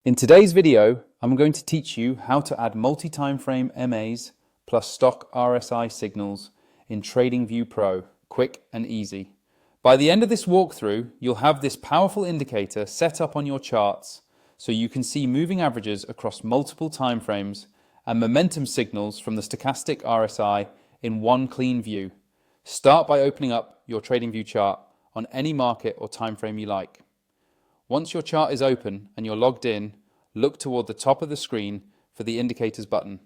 In today's video, I'm going to teach you how to add multi-timeframe MAs plus Stoch RSI signals in TradingView Pro, quick and easy. By the end of this walkthrough, you'll have this powerful indicator set up on your charts so you can see moving averages across multiple timeframes and momentum signals from the Stochastic RSI in one clean view. Start by opening up your TradingView chart on any market or timeframe you like. Once your chart is open and you're logged in, look toward the top of the screen for the Indicators button.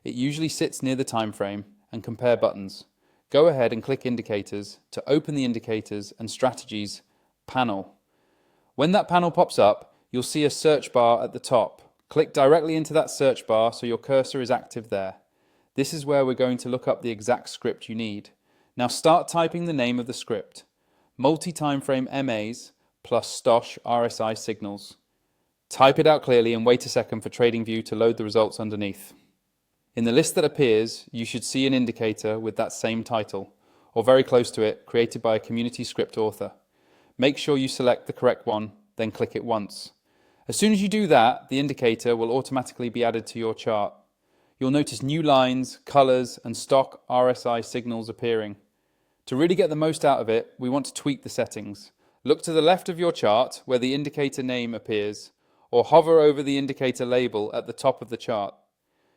It usually sits near the time frame and Compare buttons. Go ahead and click Indicators to open the Indicators and Strategies panel. When that panel pops up, you'll see a search bar at the top. Click directly into that search bar so your cursor is active there. This is where we're going to look up the exact script you need. Now start typing the name of the script. Multi-Timeframe MAs plus Stoch RSI signals. Type it out clearly and wait a second for TradingView to load the results underneath. In the list that appears, you should see an indicator with that same title, or very close to it, created by a community script author. Make sure you select the correct one, then click it once. As soon as you do that, the indicator will automatically be added to your chart. You'll notice new lines, colors, and Stoch RSI signals appearing. To really get the most out of it, we want to tweak the settings. Look to the left of your chart where the indicator name appears, or hover over the indicator label at the top of the chart.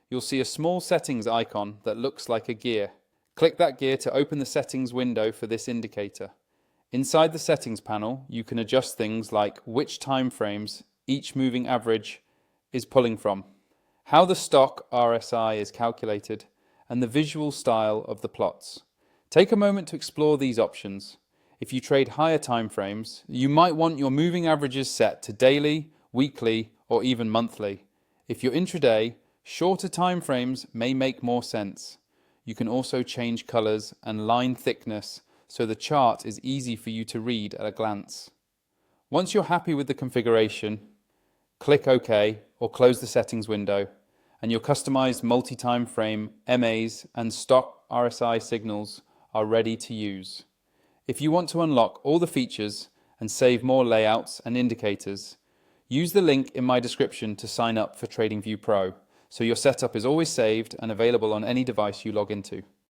You'll see a small settings icon that looks like a gear. Click that gear to open the settings window for this indicator. Inside the settings panel, you can adjust things like which time frames each moving average is pulling from, how the Stoch RSI is calculated, and the visual style of the plots. Take a moment to explore these options. If you trade higher time frames, you might want your moving averages set to daily, weekly, or even monthly. If you're intraday, shorter time frames may make more sense. You can also change colors and line thickness so the chart is easy for you to read at a glance. Once you're happy with the configuration, click OK or close the settings window, and your customized multi-time frame MAs and Stoch RSI signals are ready to use. If you want to unlock all the features and save more layouts and indicators, use the link in my description to sign up for TradingView Pro, so your setup is always saved and available on any device you log into.